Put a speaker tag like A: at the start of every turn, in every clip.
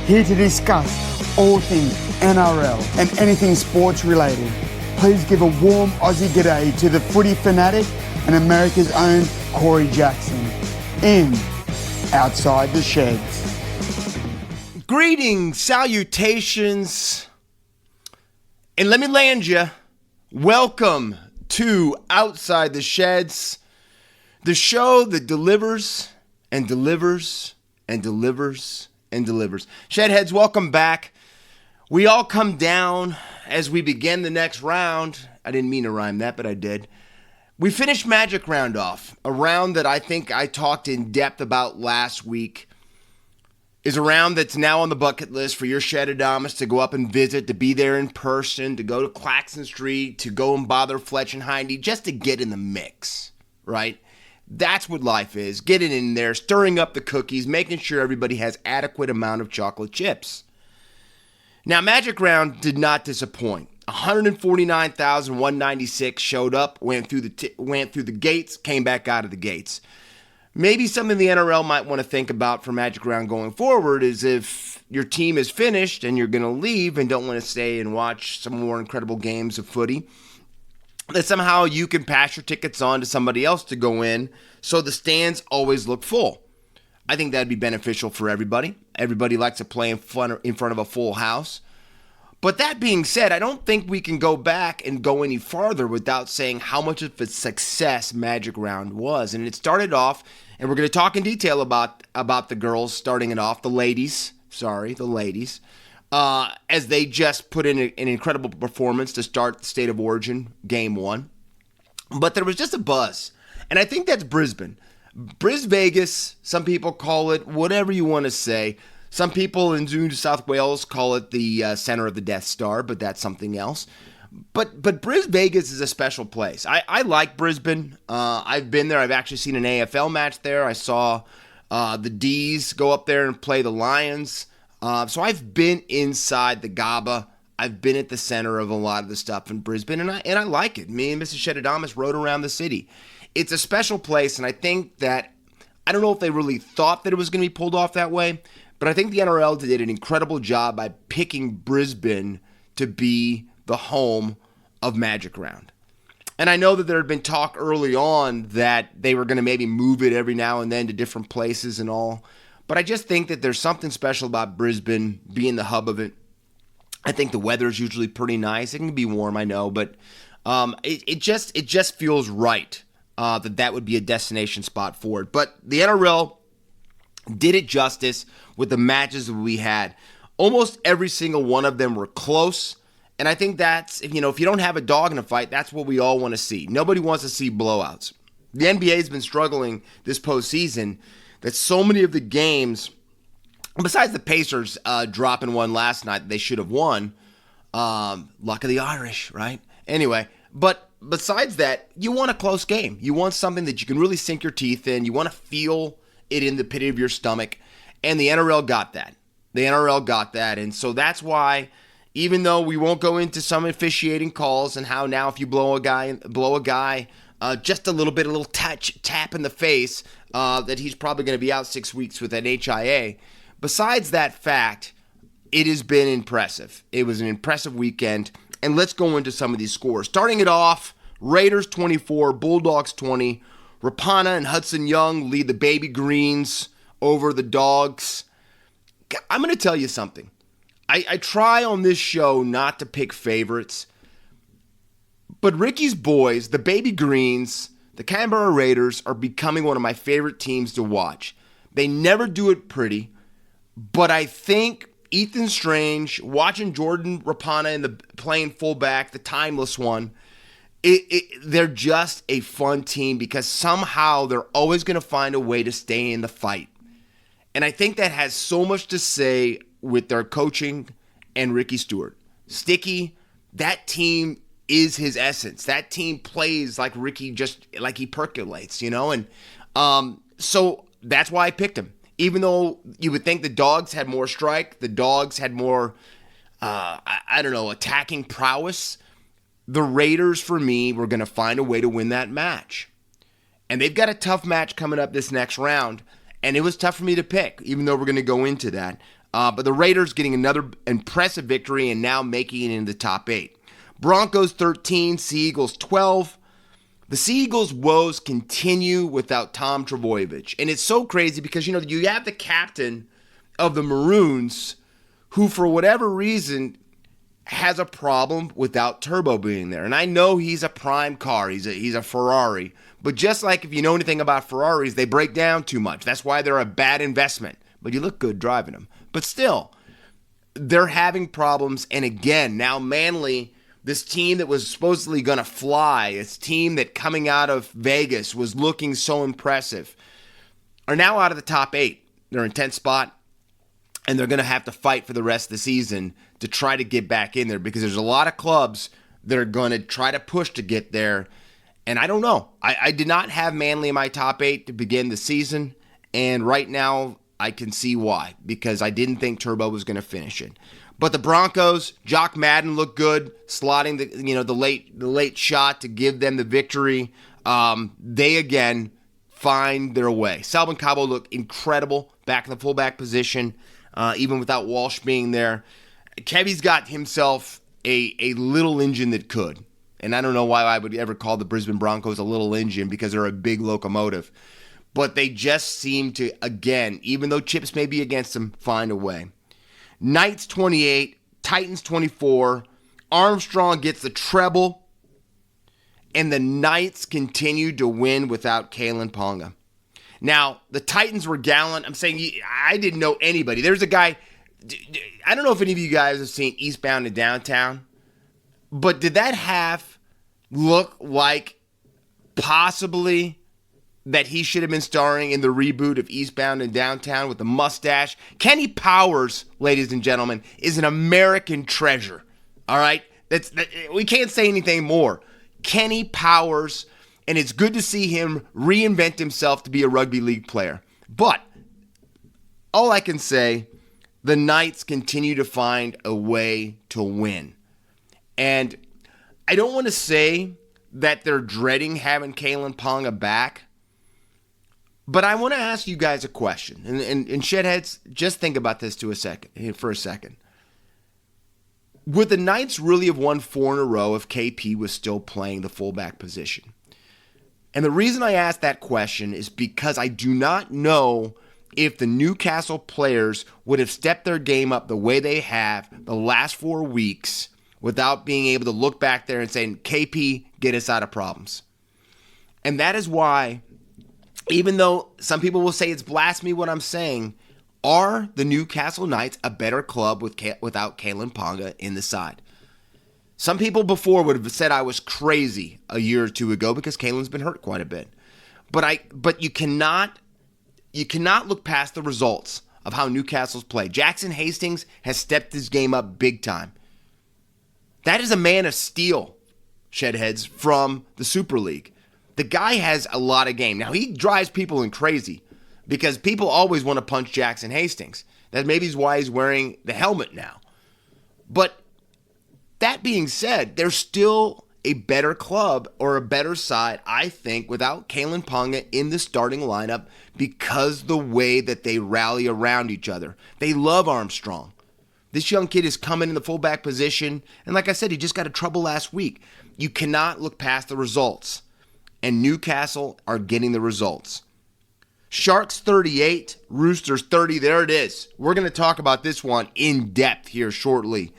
A: here to discuss all things NRL and anything sports related. Please give a warm Aussie g'day to the footy fanatic and America's own Corey Jackson in Outside the Sheds.
B: Greetings, salutations, and let me land you. Welcome to Outside the Sheds, the show that delivers and delivers and delivers and delivers. Shedheads, welcome back. We all come down as we begin the next round. I didn't mean to rhyme that, but I did. We finished Magic Round off, a round that I think I talked in depth about last week. Is a round that's now on the bucket list for your Shedadamus to go up and visit, to be there in person, to go to Claxton Street, to go and bother Fletch and Hindy, just to get in the mix, right? That's what life is. Getting in there, stirring up the cookies, making sure everybody has adequate amount of chocolate chips. Now, Magic Round did not disappoint. 149,196 showed up, went through the gates, came back out of the gates. Maybe something the NRL might want to think about for Magic Round going forward is if your team is finished and you're going to leave and don't want to stay and watch some more incredible games of footy, that somehow you can pass your tickets on to somebody else to go in so the stands always look full. I think that'd be beneficial for everybody. Everybody likes to play in front of a full house. But that being said, I don't think we can go back and go any farther without saying how much of a success Magic Round was. And it started off, and we're going to talk in detail about the girls starting it off, the ladies, as they just put in an incredible performance to start the State of Origin Game 1. But there was just a buzz, and I think that's Brisbane. Vegas, some people call it whatever you want to say. Some people in New South Wales call it the center of the Death Star, but that's something else. But Brisbane Vegas is a special place. I like Brisbane. I've been there. I've actually seen an AFL match there. I saw the D's go up there and play the Lions. So I've been inside the Gabba. I've been at the center of a lot of the stuff in Brisbane, and I like it. Me and Mrs. Shedadamus rode around the city. It's a special place, and I think that, I don't know if they really thought that it was going to be pulled off that way, but I think the NRL did an incredible job by picking Brisbane to be the home of Magic Round. And I know that there had been talk early on that they were going to maybe move it every now and then to different places and all, but I just think that there's something special about Brisbane being the hub of it. I think the weather is usually pretty nice. It can be warm, I know, but it just feels right that would be a destination spot for it. But the NRL did it justice with the matches that we had. Almost every single one of them were close, and I think that's, if you don't have a dog in a fight, that's what we all want to see. Nobody wants to see blowouts. The NBA has been struggling this postseason that so many of the games, besides the Pacers dropping one last night they should have won, luck of the Irish, right? Anyway, but besides that, you want a close game. You want something that you can really sink your teeth in. You want to feel it in the pit of your stomach, and the NRL got that. And so that's why, even though we won't go into some officiating calls and how now if you blow a guy just a little tap in the face, that he's probably going to be out 6 weeks with an HIA. Besides that fact, it has been impressive. It was an impressive weekend, and let's go into some of these scores. Starting it off, Raiders 24, Bulldogs 20. Rapana and Hudson Young lead the Baby Greens over the Dogs. I'm going to tell you something. I try on this show not to pick favorites, but Ricky's boys, the Baby Greens, the Canberra Raiders, are becoming one of my favorite teams to watch. They never do it pretty, but I think Ethan Strange, watching Jordan Rapana playing fullback, the timeless one, they're just a fun team because somehow they're always going to find a way to stay in the fight. And I think that has so much to say with their coaching and Ricky Stewart. Sticky, that team is his essence. That team plays like Ricky, just like he percolates, And so that's why I picked him. Even though you would think the Dogs had more strike, the Dogs had more, attacking prowess, the Raiders, for me, were going to find a way to win that match. And they've got a tough match coming up this next round, and it was tough for me to pick, even though we're going to go into that. But the Raiders getting another impressive victory and now making it into the top 8. Broncos 13, Sea Eagles 12. The Sea Eagles' woes continue without Tom Trbojevic. And it's so crazy because, you have the captain of the Maroons who, for whatever reason, has a problem without Turbo being there. And I know he's a prime car. He's a Ferrari. But just like if you know anything about Ferraris, they break down too much. That's why they're a bad investment. But you look good driving them. But still, they're having problems. And again, now Manly, this team that was supposedly going to fly, this team that coming out of Vegas was looking so impressive, are now out of the top 8. They're in 10th spot, and they're going to have to fight for the rest of the season to try to get back in there because there's a lot of clubs that are going to try to push to get there. And I don't know. I did not have Manly in my top 8 to begin the season, and right now I can see why, because I didn't think Turbo was going to finish it. But the Broncos, Jock Madden looked good, slotting the late shot to give them the victory. They again find their way. Selvin Cabo looked incredible back in the fullback position, even without Walsh being there. Kevy's got himself a little engine that could. And I don't know why I would ever call the Brisbane Broncos a little engine because they're a big locomotive. But they just seem to, again, even though chips may be against them, find a way. Knights 28, Titans 24. Armstrong gets the treble. And the Knights continue to win without Kalen Ponga. Now, the Titans were gallant. I'm saying I didn't know anybody. There's a guy, I don't know if any of you guys have seen Eastbound and Downtown, but did that half look like possibly that he should have been starring in the reboot of Eastbound and Downtown with the mustache? Kenny Powers, ladies and gentlemen, is an American treasure. All right? We can't say anything more. Kenny Powers, and it's good to see him reinvent himself to be a rugby league player. But all I can say, the Knights continue to find a way to win. And I don't want to say that they're dreading having Kalen Ponga back, but I want to ask you guys a question. And Shedheads, just think about this for a second. Would the Knights really have won 4 in a row if KP was still playing the fullback position? And the reason I ask that question is because I do not know if the Newcastle players would have stepped their game up the way they have the last 4 weeks without being able to look back there and saying, KP, get us out of problems. And that is why, even though some people will say it's blasphemy what I'm saying, are the Newcastle Knights a better club without Kalen Ponga in the side? Some people before would have said I was crazy a year or 2 ago because Kalen's been hurt quite a bit. But you cannot look past the results of how Newcastle's played. Jackson Hastings has stepped his game up big time. That is a man of steel, Shedheads, from the Super League. The guy has a lot of game. Now, he drives people in crazy because people always want to punch Jackson Hastings. That maybe is why he's wearing the helmet now. But that being said, they're still a better club or a better side, I think, without Kalen Ponga in the starting lineup because the way that they rally around each other. They love Armstrong. This young kid is coming in the fullback position, and like I said, he just got a trouble last week. You cannot look past the results, and Newcastle are getting the results. Sharks 38, Roosters 30, there it is. We're going to talk about this one in depth here shortly.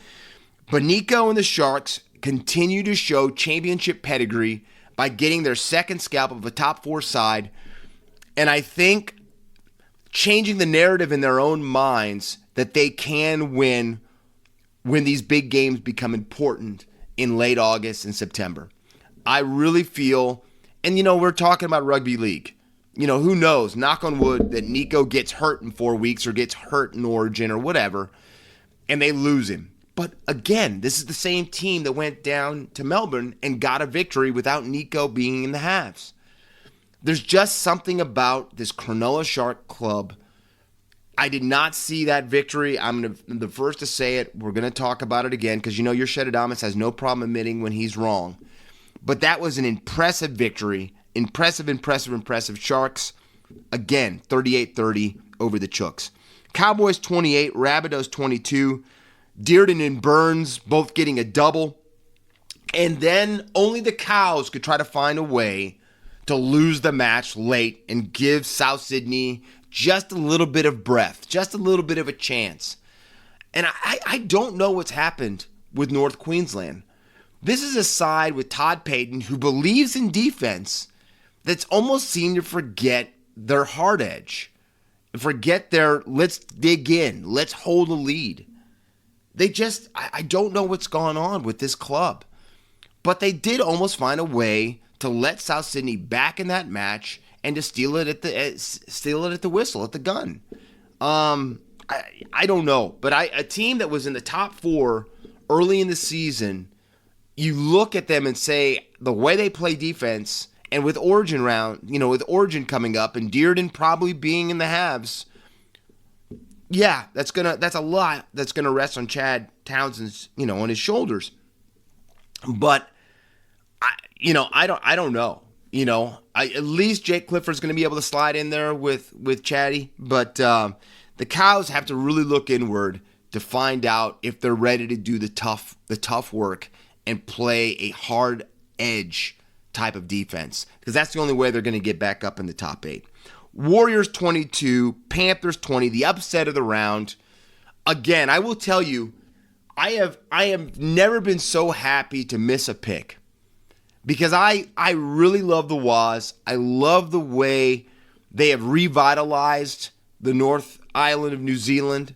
B: But Nicho and the Sharks continue to show championship pedigree by getting their second scalp of a top 4 side, and I think changing the narrative in their own minds that they can win when these big games become important in late August and September. I really feel, and we're talking about rugby league. Who knows, knock on wood, that Nicho gets hurt in 4 weeks or gets hurt in Origin or whatever, and they lose him. But again, this is the same team that went down to Melbourne and got a victory without Nicho being in the halves. There's just something about this Cronulla Shark club. I did not see that victory. I'm the first to say it. We're going to talk about it again because your Shedadamus has no problem admitting when he's wrong. But that was an impressive victory. Impressive. Sharks, again, 38-30 over the Chooks. Cowboys 28, Rabbitohs 22. Dearden and Burns both getting a double. And then only the Cows could try to find a way to lose the match late and give South Sydney just a little bit of breath, just a little bit of a chance. And I don't know what's happened with North Queensland. This is a side with Todd Payton who believes in defense that's almost seemed to forget their hard edge. Forget their let's dig in, let's hold a lead. I don't know what's going on with this club. But they did almost find a way to let South Sydney back in that match and to steal it at the whistle, at the gun. I don't know, but a team that was in the top 4 early in the season, you look at them and say the way they play defense, and with Origin with Origin coming up and Dearden probably being in the halves, yeah, that's a lot that's gonna rest on Chad Townsend's on his shoulders. But I don't know. At least Jake Clifford's going to be able to slide in there with Chatty. But the Cows have to really look inward to find out if they're ready to do the tough work and play a hard edge type of defense, because that's the only way they're going to get back up in the top 8. Warriors 22, Panthers 20, the upset of the round. Again, I will tell you, I have never been so happy to miss a pick, because I really love the Waz. I love the way they have revitalized the North Island of New Zealand.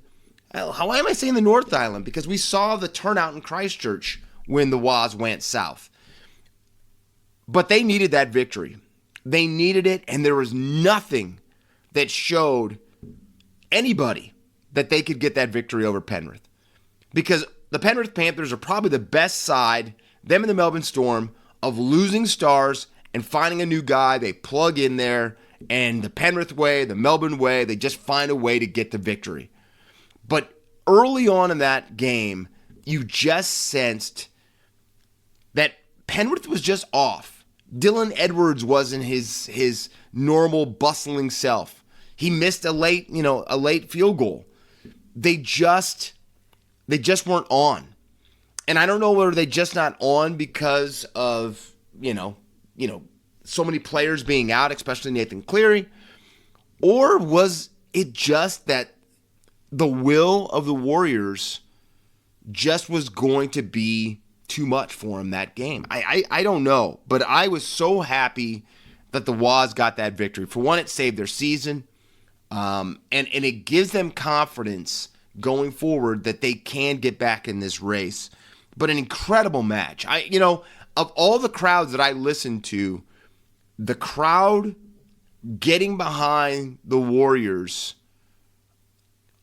B: Why am I saying the North Island? Because we saw the turnout in Christchurch when the Waz went south. But they needed that victory. They needed it, and there was nothing that showed anybody that they could get that victory over Penrith. Because the Penrith Panthers are probably the best side, them and the Melbourne Storm, of losing stars and finding a new guy they plug in there, and the Penrith way, the Melbourne way, they just find a way to get the victory. But early on in that game, you just sensed that Penrith was just off. Dylan Edwards wasn't his normal bustling self. He missed a late field goal. They just weren't on. And I don't know whether they just not on because of, so many players being out, especially Nathan Cleary, or was it just that the will of the Warriors just was going to be too much for him that game? I don't know, but I was so happy that the Waz got that victory. For one, it saved their season, and it gives them confidence going forward that they can get back in this race. But an incredible match. Of all the crowds that I listened to, the crowd getting behind the Warriors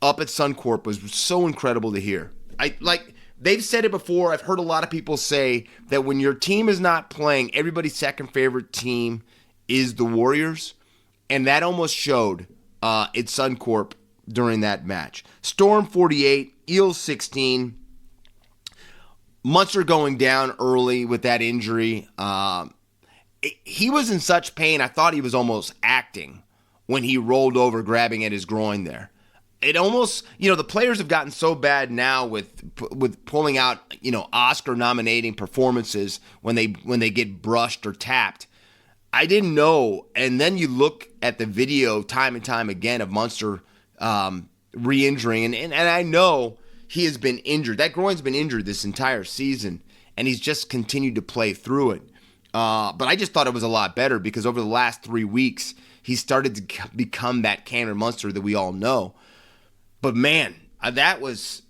B: up at Suncorp was so incredible to hear. They've said it before. I've heard a lot of people say that when your team is not playing, everybody's second favorite team is the Warriors, and that almost showed at Suncorp during that match. Storm 48, Eels 16. Munster going down early with that injury. He was in such pain, I thought he was almost acting when he rolled over grabbing at his groin there. It almost, the players have gotten so bad now with pulling out, Oscar nominating performances when they get brushed or tapped. I didn't know. And then you look at the video time and time again of Munster re-injuring, and I know he has been injured. That groin's been injured this entire season, and he's just continued to play through it. But I just thought it was a lot better because over the last 3 weeks, he started to become that Cameron Munster that we all know. But man, that was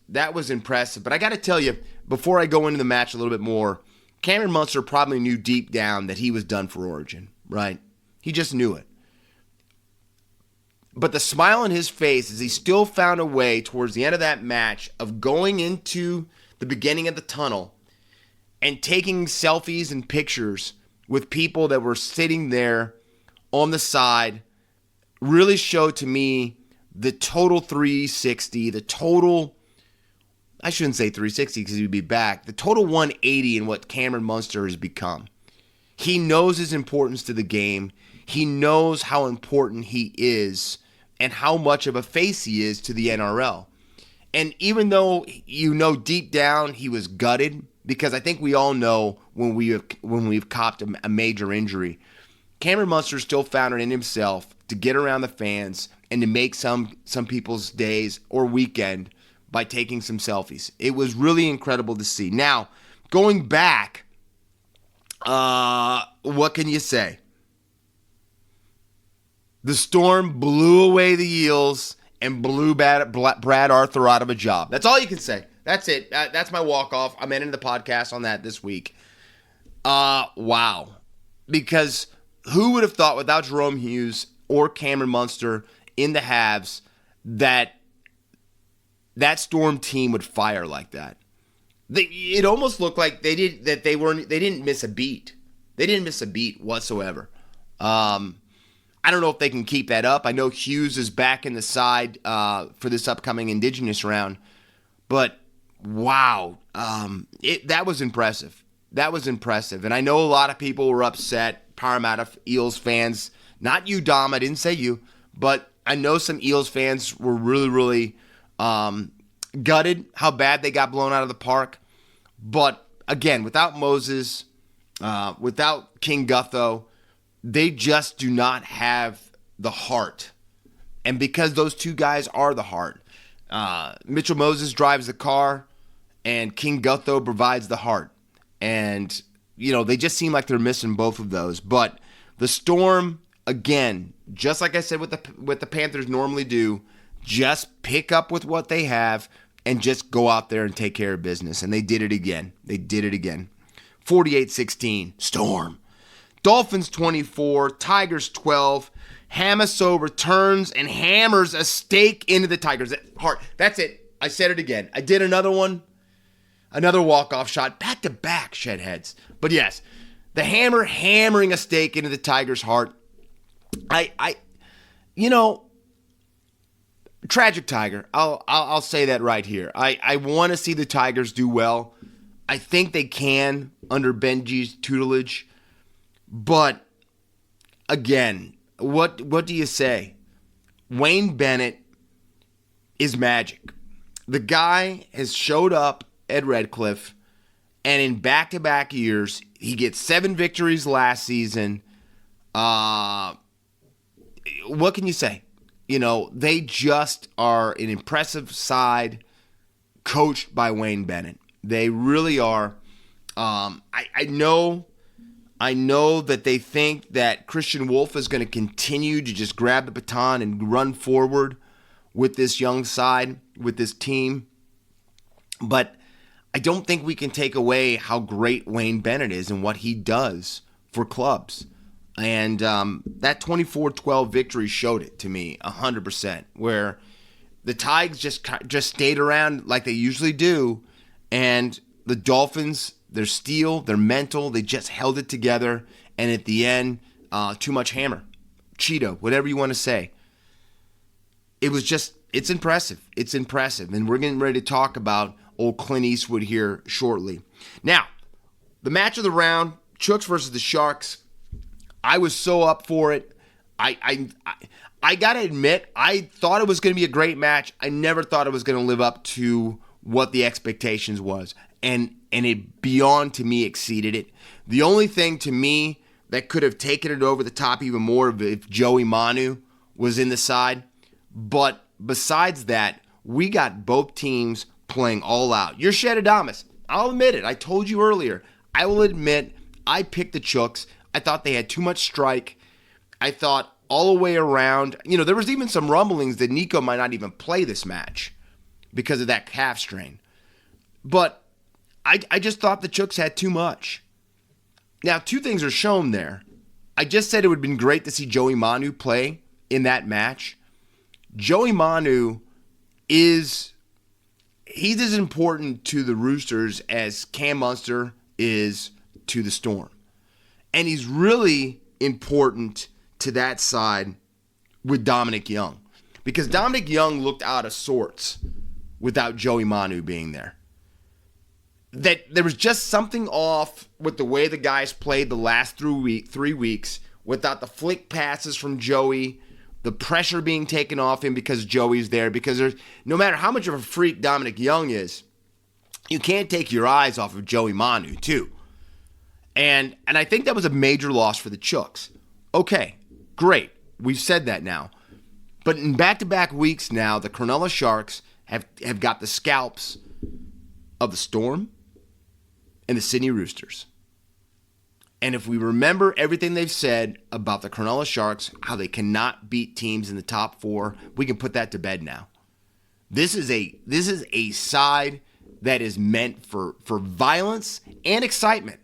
B: impressive. But I got to tell you, before I go into the match a little bit more, Cameron Munster probably knew deep down that he was done for Origin, right? He just knew it. But the smile on his face as he still found a way towards the end of that match of going into the beginning of the tunnel and taking selfies and pictures with people that were sitting there on the side really showed to me the total 360, I shouldn't say 360 because he'd be back, the total 180 in what Cameron Munster has become. He knows his importance to the game. He knows how important he is and how much of a face he is to the NRL. And even though deep down he was gutted, because I think we all know when we've copped a major injury, Cameron Munster still found it in himself to get around the fans and to make some people's days or weekend by taking some selfies. It was really incredible to see. Now, going back, what can you say? The Storm blew away the Eels and blew Brad Arthur out of a job. That's all you can say. That's it. That's my walk-off. I'm ending the podcast on that this week. Wow. Because who would have thought without Jerome Hughes or Cameron Munster in the halves that Storm team would fire like that? It almost looked like they didn't miss a beat. They didn't miss a beat whatsoever. I don't know if they can keep that up. I know Hughes is back in the side for this upcoming Indigenous round, but wow, that was impressive. That was impressive, and I know a lot of people were upset. Parramatta Eels fans, not you, Dom. I didn't say you, but I know some Eels fans were really, really gutted how bad they got blown out of the park. But again, without Moses, without King Gutho, they just do not have the heart. And because those two guys are the heart, Mitchell Moses drives the car and King Gutho provides the heart. And, they just seem like they're missing both of those. But the Storm, again, just like I said what the Panthers normally do, just pick up with what they have and just go out there and take care of business. And they did it again. 48-16, Storm. Dolphins 24, Tigers 12. Hamaso returns and hammers a stake into the Tigers' heart. That's it. I said it again. I did another one. Another walk-off shot. Back-to-back, Shedheads. But yes, the hammering a stake into the Tigers' heart. Tragic Tiger. I'll say that right here. I want to see the Tigers do well. I think they can under Benji's tutelage. But, again, what do you say? Wayne Bennett is magic. The guy has showed up at Redcliffe, and in back-to-back years, he gets 7 victories last season. What can you say? They just are an impressive side coached by Wayne Bennett. They really are. I know that they think that Christian Wolf is going to continue to just grab the baton and run forward with this young side, with this team. But I don't think we can take away how great Wayne Bennett is and what he does for clubs. And that 24-12 victory showed it to me 100%, where the Tigers just stayed around like they usually do, and the Dolphins, their steel, their mental, they just held it together. And at the end, too much hammer, Cheeto, whatever you want to say. It's impressive. It's impressive. And we're getting ready to talk about old Clint Eastwood here shortly. Now, the match of the round, Chooks versus the Sharks. I was so up for it. I got to admit, I thought it was going to be a great match. I never thought it was going to live up to what the expectations was. And it beyond, to me, exceeded it. The only thing to me that could have taken it over the top even more if Joey Manu was in the side. But besides that, we got both teams playing all out. You're Shedadamus. I'll admit it. I told you earlier. I will admit I picked the Chooks. I thought they had too much strike. I thought all the way around, there was even some rumblings that Nicho might not even play this match because of that calf strain. But I just thought the Chooks had too much. Now, 2 things are shown there. I just said it would have been great to see Joey Manu play in that match. Joey Manu he's as important to the Roosters as Cam Munster is to the Storm. And he's really important to that side with Dominic Young. Because Dominic Young looked out of sorts without Joey Manu being there. That there was just something off with the way the guys played the last 3 weeks without the flick passes from Joey, the pressure being taken off him because Joey's there, because there's no matter how much of a freak Dominic Young is, you can't take your eyes off of Joey Manu too. And I think that was a major loss for the Chooks. Okay, great. We've said that now. But in back-to-back weeks now, the Cronulla Sharks have got the scalps of the Storm and the Sydney Roosters. And if we remember everything they've said about the Cronulla Sharks, how they cannot beat teams in the top 4, we can put that to bed now. This is a side that is meant for violence and excitement.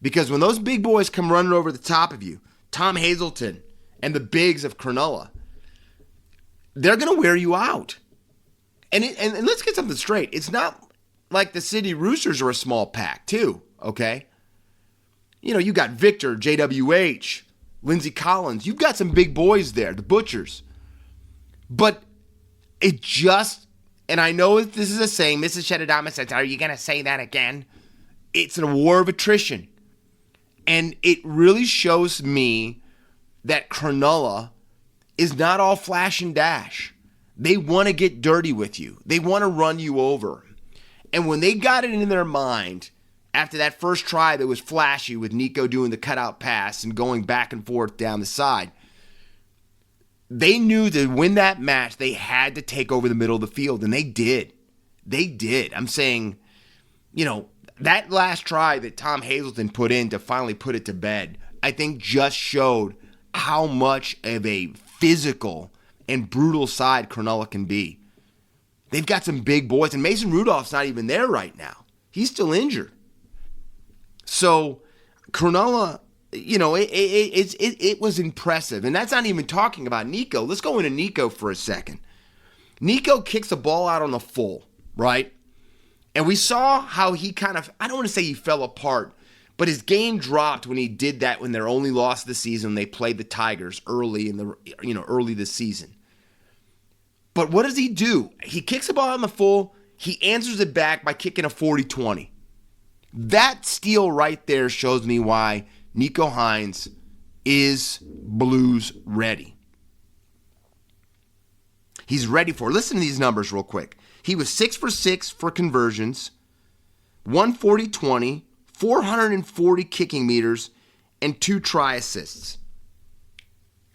B: Because when those big boys come running over the top of you, Tom Hazelton and the bigs of Cronulla, they're going to wear you out. And let's get something straight. It's not like the Sydney Roosters are a small pack, too, okay? You know, you got Victor, JWH, Lindsey Collins. You've got some big boys there, the Butchers. But it just, and I know this is a saying, Mrs. Shedadamus says, are you going to say that again? It's a war of attrition. And it really shows me that Cronulla is not all flash and dash. They want to get dirty with you. They want to run you over. And when they got it in their mind, after that first try that was flashy with Nicho doing the cutout pass and going back and forth down the side, they knew to win that match, they had to take over the middle of the field, and they did. They did. I'm saying, you know, that last try that Tom Hazelton put in to finally put it to bed, I think just showed how much of a physical and brutal side Cronulla can be. They've got some big boys, and Mason Rudolph's not even there right now. He's still injured. So Cronulla, you know, it was impressive. And that's not even talking about Nicho. Let's go into Nicho for a second. Nicho kicks the ball out on the full, right? And we saw how he kind of, I don't want to say he fell apart, but his game dropped when he did that when their only loss of the season, they played the Tigers early this season. But what does he do? He kicks the ball out on the full. He answers it back by kicking a 40-20. That steal right there shows me why Nicho Hynes is Blues ready. He's ready for it. Listen to these numbers real quick. He was 6 for 6 for conversions, 140-20, 440 kicking meters, and 2 try assists.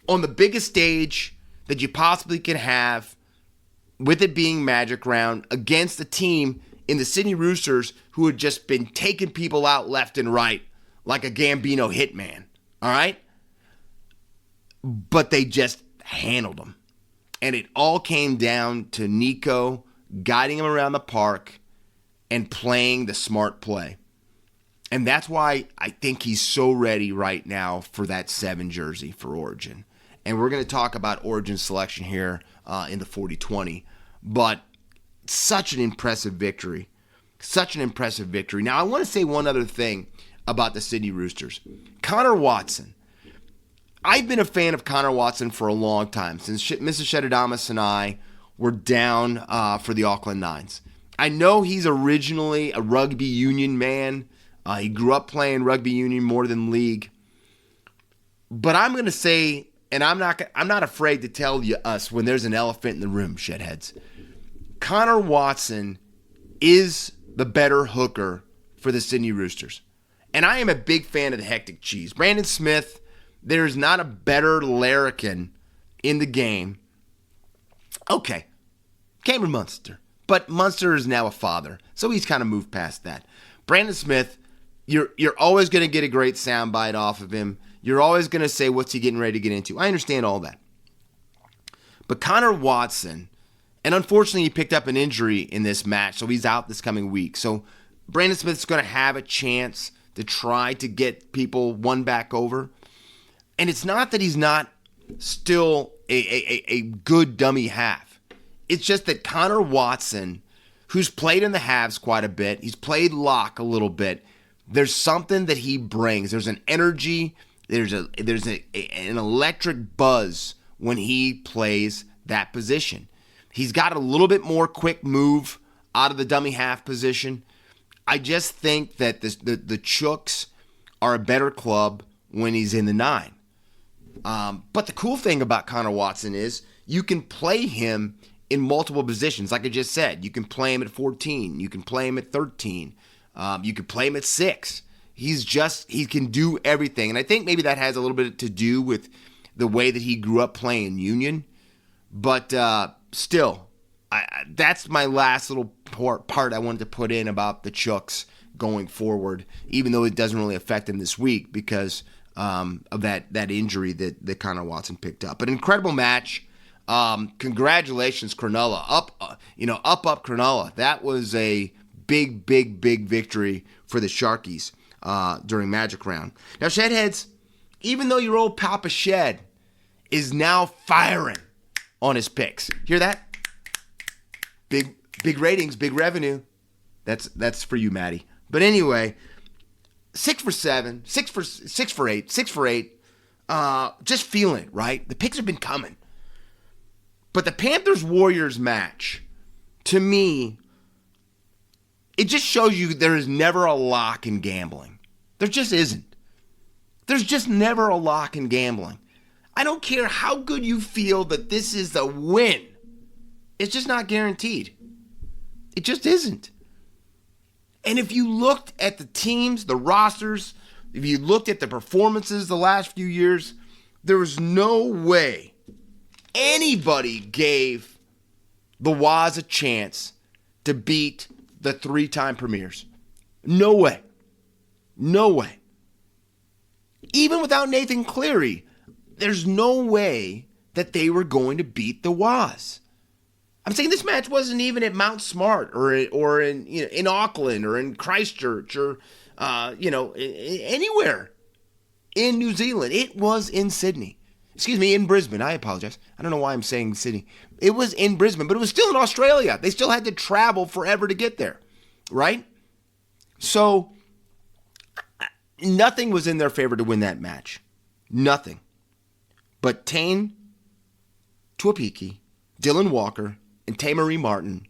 B: On the biggest stage that you possibly can have, with it being Magic Round, against a team in the Sydney Roosters who had just been taking people out left and right like a Gambino hitman, all right? But they just handled them. And it all came down to Nicho guiding him around the park and playing the smart play. And that's why I think he's so ready right now for that 7 jersey for Origin. And we're going to talk about Origin selection here in the 40-20. But such an impressive victory. Such an impressive victory. Now, I want to say one other thing about the Sydney Roosters. Connor Watson. I've been a fan of Connor Watson for a long time, since Mrs. Shedadamus and I were down for the Auckland Nines. I know he's originally a rugby union man. He grew up playing rugby union more than league. But I'm going to say, and I'm not afraid to tell us when there's an elephant in the room, Shedheads. Connor Watson is the better hooker for the Sydney Roosters. And I am a big fan of the hectic cheese. Brandon Smith, there's not a better larrikin in the game. Okay, Cameron Munster. But Munster is now a father, so he's kind of moved past that. Brandon Smith, you're always going to get a great soundbite off of him. You're always going to say, what's he getting ready to get into? I understand all that. But Connor Watson, and unfortunately he picked up an injury in this match, so he's out this coming week. So Brandon Smith's going to have a chance to try to get people won back over. And it's not that he's not still a good dummy half. It's just that Connor Watson, who's played in the halves quite a bit, he's played lock a little bit, there's something that he brings. There's an energy, there's an electric buzz when he plays that position. He's got a little bit more quick move out of the dummy half position. I just think that the Chooks are a better club when he's in the 9. But the cool thing about Connor Watson is you can play him in multiple positions. Like I just said, you can play him at 14. You can play him at 13. You can play him at 6. He can do everything. And I think maybe that has a little bit to do with the way that he grew up playing Union. But still, that's my last little part I wanted to put in about the Chooks going forward, even though it doesn't really affect him this week because of that injury that Connor Watson picked up. But incredible match. Congratulations, Cronulla. Up Cronulla. That was a big victory for the Sharkies during Magic Round. Now, Shedheads, even though your old Papa Shed is now firing on his picks. Hear that? Big ratings, big revenue. That's for you, Maddie. But anyway, 6 for 7, 6 for 8. Just feeling it, right? The picks have been coming. But the Panthers-Warriors match, to me, it just shows you there is never a lock in gambling. There just isn't. There's just never a lock in gambling. I don't care how good you feel that this is the win. It's just not guaranteed. It just isn't. And if you looked at the teams, the rosters, if you looked at the performances the last few years, there was no way anybody gave the Waz a chance to beat the 3-time premiers. No way. No way. Even without Nathan Cleary, there's no way that they were going to beat the Waz. I'm saying this match wasn't even at Mount Smart or in Auckland or in Christchurch or anywhere in New Zealand. It was in Sydney. Excuse me, in Brisbane. I apologize. I don't know why I'm saying Sydney. It was in Brisbane, but it was still in Australia. They still had to travel forever to get there, right? So nothing was in their favor to win that match. Nothing. But Tane Tuapiki, Dylan Walker, and Tamarie Martin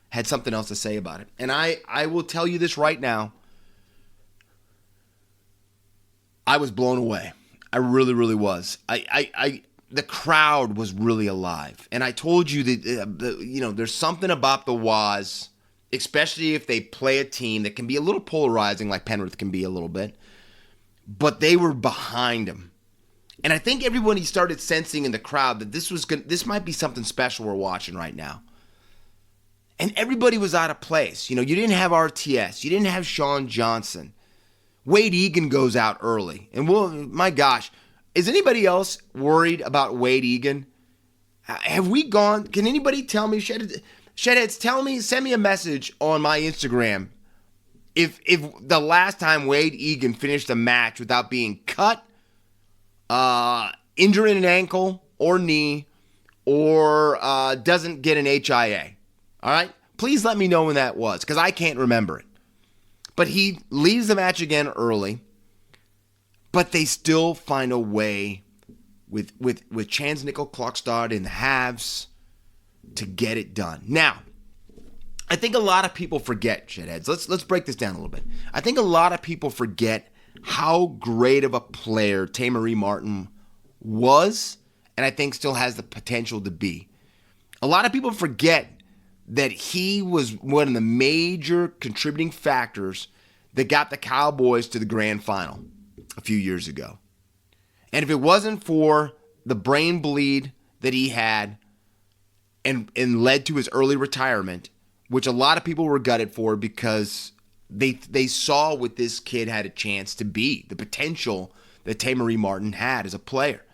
B: had something else to say about it. And I will tell you this right now. I was blown away. I really, really was. The crowd was really alive. And I told you that, there's something about the Waz, especially if they play a team that can be a little polarizing like Penrith can be a little bit. But they were behind him. And I think everybody started sensing in the crowd that this might be something special we're watching right now. And everybody was out of place. You didn't have RTS. You didn't have Sean Johnson. Wade Egan goes out early. And my gosh, is anybody else worried about Wade Egan? Have we gone? Can anybody tell me? Shedheads, tell me, send me a message on my Instagram. If the last time Wade Egan finished a match without being cut, injuring an ankle or knee, or doesn't get an HIA. All right? Please let me know when that was, because I can't remember it. But he leaves the match again early, but they still find a way with Chance Nickel Klokstad in the halves to get it done. Now, I think a lot of people forget, Shedheads. Let's break this down a little bit. I think a lot of people forget how great of a player Tamarie Martin was, and I think still has the potential to be. A lot of people forget that he was one of the major contributing factors that got the Cowboys to the grand final a few years ago. And if it wasn't for the brain bleed that he had and led to his early retirement, which a lot of people were gutted for because they saw what this kid had a chance to be, the potential that Tamarie Martin had as a player.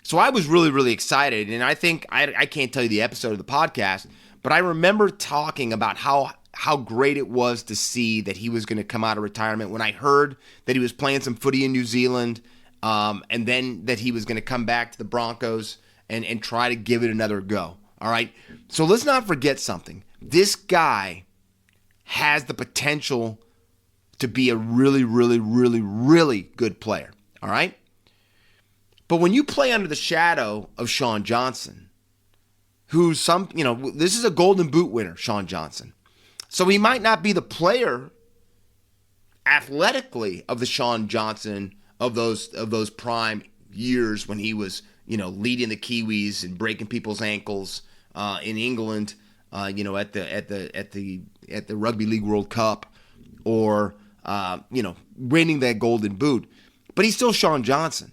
B: So I was really, really excited, and I think, I can't tell you the episode of the podcast, but I remember talking about how great it was to see that he was going to come out of retirement when I heard that he was playing some footy in New Zealand, and then that he was going to come back to the Broncos and try to give it another go. All right? So let's not forget something. This guy has the potential to be a really, really, really, really good player. All right? But when you play under the shadow of Sean Johnson, who's this is a Golden Boot winner, Sean Johnson. So he might not be the player athletically of the Sean Johnson of those prime years when he was, leading the Kiwis and breaking people's ankles in England, at the Rugby League World Cup, or winning that Golden Boot. But he's still Sean Johnson.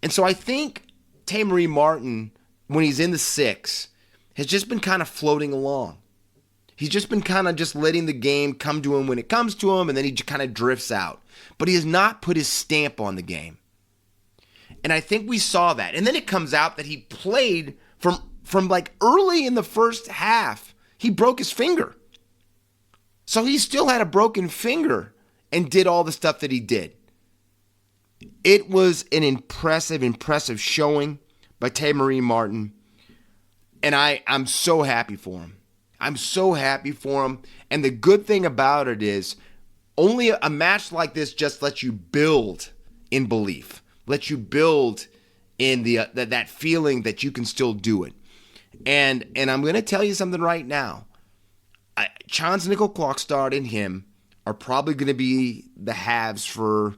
B: And so I think Tamaree Martin, when he's in the six, has just been kind of floating along. He's just been kind of just letting the game come to him when it comes to him, and then he just kind of drifts out. But he has not put his stamp on the game. And I think we saw that. And then it comes out that he played from like early in the first half. He broke his finger. So he still had a broken finger and did all the stuff that he did. It was an impressive showing by Tamaree Martin. And I'm so happy for him. I'm so happy for him. And the good thing about it is only a match like this just lets you build in belief, lets you build in that feeling that you can still do it. And I'm going to tell you something right now. Chance Nickel-Klokstad and him are probably going to be the halves for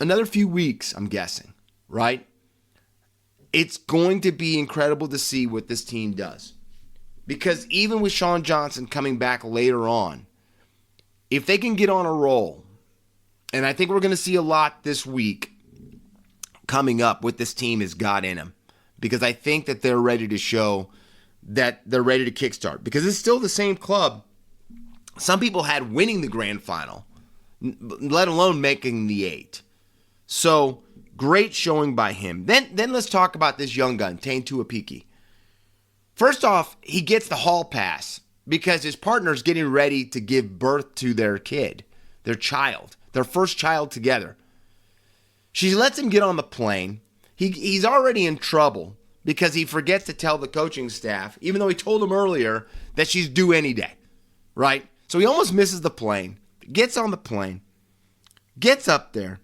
B: another few weeks, I'm guessing, right? It's going to be incredible to see what this team does. Because even with Sean Johnson coming back later on, if they can get on a roll, and I think we're going to see a lot this week coming up what this team has got in them, because I think that they're ready to show that they're ready to kickstart. Because it's still the same club some people had winning the grand final, let alone making the 8. So, great showing by him. Then let's talk about this young gun, Tane Tuapiki. First off, he gets the hall pass because his partner's getting ready to give birth to their kid, their child, their first child together. She lets him get on the plane. He's already in trouble because he forgets to tell the coaching staff, even though he told them earlier that she's due any day, right? So he almost misses the plane, gets on the plane, gets up there,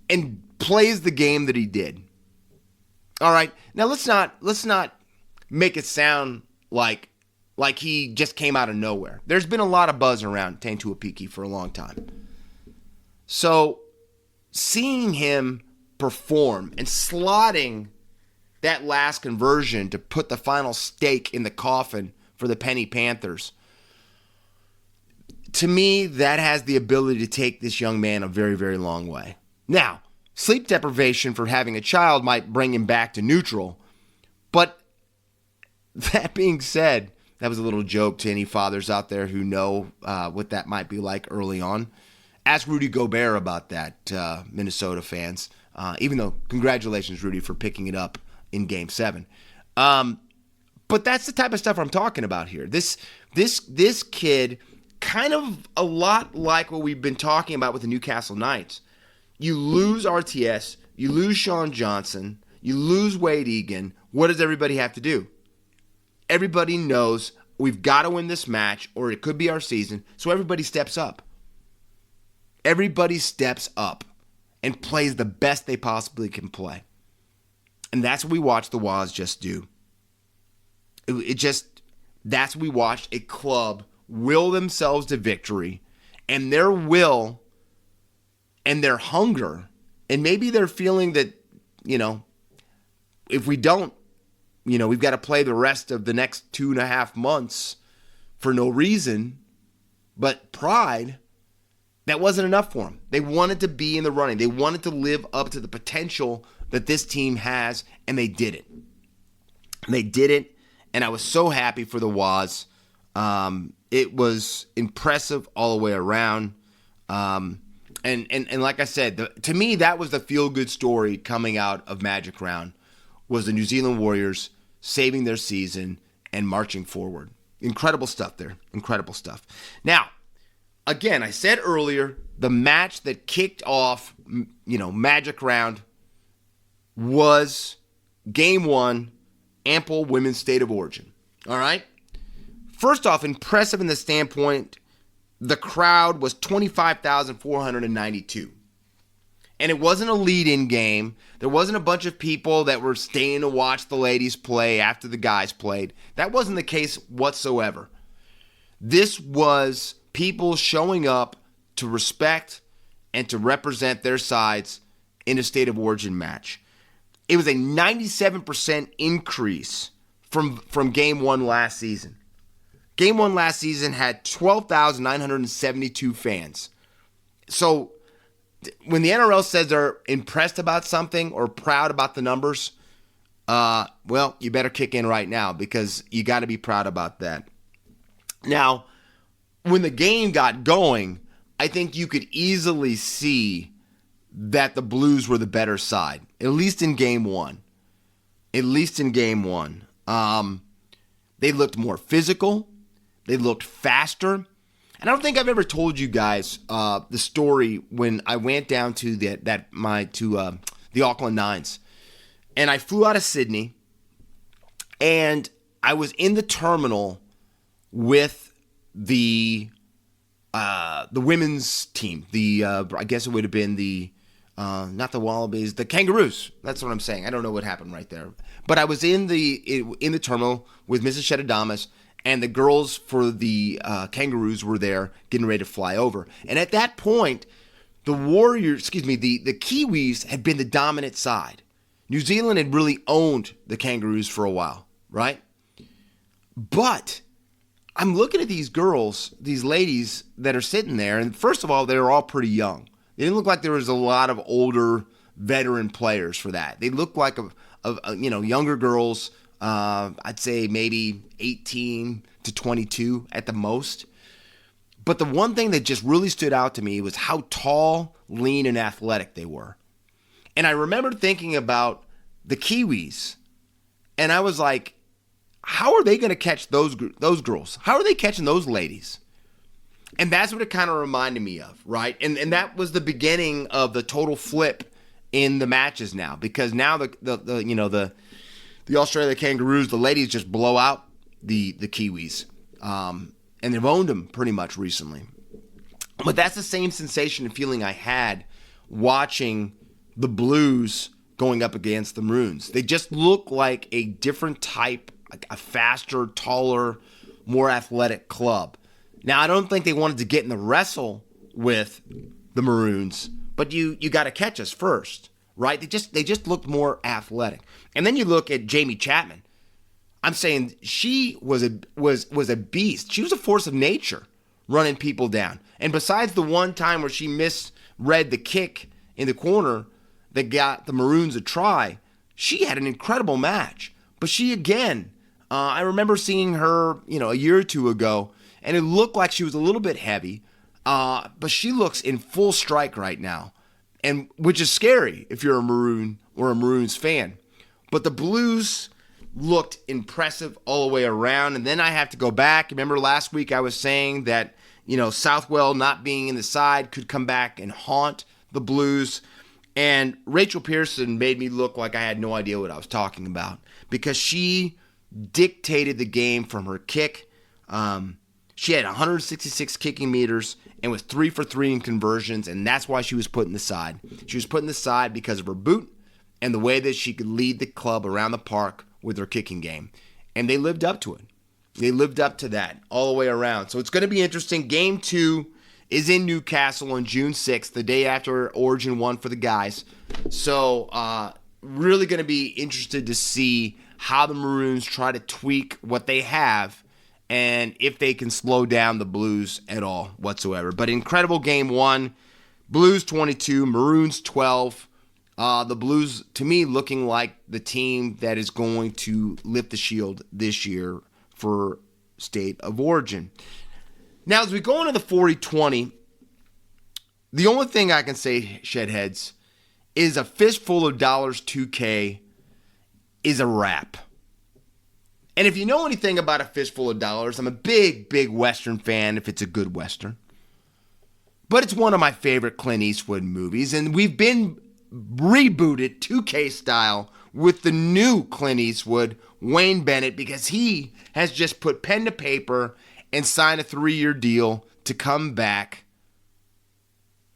B: and plays the game that he did. All right, now let's not make it sound like he just came out of nowhere. There's been a lot of buzz around Tane Tuapiki for a long time. So seeing him perform and slotting that last conversion to put the final stake in the coffin for the Penny Panthers, to me, that has the ability to take this young man a very, very long way. Now, sleep deprivation for having a child might bring him back to neutral, but that being said, that was a little joke to any fathers out there who know what that might be like early on. Ask Rudy Gobert about that, Minnesota fans. Even though, congratulations, Rudy, for picking it up in Game 7. But that's the type of stuff I'm talking about here. This kid, kind of a lot like what we've been talking about with the Newcastle Knights. You lose RTS, you lose Sean Johnson, you lose Wade Egan. What does everybody have to do? Everybody knows we've got to win this match or it could be our season, so everybody steps up. Everybody steps up and plays the best they possibly can play. And that's what we watched the Waz just do. That's what we watched a club will themselves to victory, and their will and their hunger, and maybe they're feeling that, if we don't, we've got to play the rest of the next 2.5 months for no reason, but pride, that wasn't enough for them. They wanted to be in the running. They wanted to live up to the potential that this team has, and they did it. And I was so happy for the Waz. It was impressive all the way around. And like I said, to me, that was the feel-good story coming out of Magic Round, was the New Zealand Warriors saving their season and marching forward. Incredible stuff there. Incredible stuff. Now, again, I said earlier, the match that kicked off, Magic Round was Game 1, Ample Women's State of Origin. All right? First off, impressive in the standpoint, the crowd was 25,492. And it wasn't a lead-in game. There wasn't a bunch of people that were staying to watch the ladies play after the guys played. That wasn't the case whatsoever. This was people showing up to respect and to represent their sides in a State of Origin match. It was a 97% increase from Game 1 last season. Game 1 last season had 12,972 fans. So when the NRL says they're impressed about something or proud about the numbers, well, you better kick in right now because you got to be proud about that. Now, when the game got going, I think you could easily see that the Blues were the better side, at least in Game 1. At least in Game 1. They looked more physical. They looked faster. And I don't think I've ever told you guys the story when I went down to the Auckland Nines. And I flew out of Sydney, and I was in the terminal with the women's team. I guess it would have been not the Wallabies, the Kangaroos. That's what I'm saying. I don't know what happened right there. But I was in the terminal with Mrs. Shedadamus, and the girls for the Kangaroos were there getting ready to fly over. And at that point, the Kiwis had been the dominant side. New Zealand had really owned the Kangaroos for a while, right? But I'm looking at these girls, these ladies that are sitting there, and first of all, they were all pretty young. They didn't look like there was a lot of older veteran players for that. They looked like younger girls. I'd say maybe 18 to 22 at the most. But the one thing that just really stood out to me was how tall, lean, and athletic they were. And I remember thinking about the Kiwis, and I was like, how are they going to catch those girls? How are they catching those ladies? And that's what it kind of reminded me of, right? And that was the beginning of the total flip in the matches now, because now the Australia Kangaroos, the ladies just blow out the Kiwis, and they've owned them pretty much recently. But that's the same sensation and feeling I had watching the Blues going up against the Maroons. They just look like a different type, like a faster, taller, more athletic club. Now, I don't think they wanted to get in the wrestle with the Maroons, but you got to catch us first, right? They just looked more athletic. And then you look at Jamie Chapman. I'm saying she was a beast. She was a force of nature running people down. And besides the one time where she misread the kick in the corner that got the Maroons a try, she had an incredible match. But she, again, I remember seeing her, a year or two ago, and it looked like she was a little bit heavy, but she looks in full strike right now, and which is scary if you're a Maroon or a Maroons fan. But the Blues looked impressive all the way around, and then I have to go back. Remember last week I was saying that, Southwell not being in the side could come back and haunt the Blues. And Rachel Pearson made me look like I had no idea what I was talking about, because she dictated the game from her kick. She had 166 kicking meters and was 3 for 3 in conversions, and that's why she was put in the side. She was put in the side because of her boot and the way that she could lead the club around the park with her kicking game. And they lived up to it. They lived up to that all the way around. So it's going to be interesting. Game 2 is in Newcastle on June 6th, the day after Origin 1 for the guys. So really going to be interested to see how the Maroons try to tweak what they have and if they can slow down the Blues at all whatsoever. But incredible Game 1. Blues 22, Maroons 12. The Blues, to me, looking like the team that is going to lift the shield this year for State of Origin. Now, as we go into the 40-20, the only thing I can say, Shedheads, is a fistful of dollars 2K is a wrap. And if you know anything about a fistful of dollars, I'm a big, big Western fan if it's a good Western. But it's one of my favorite Clint Eastwood movies, and we've been rebooted 2K style with the new Clint Eastwood, Wayne Bennett, because he has just put pen to paper and signed a 3-year deal to come back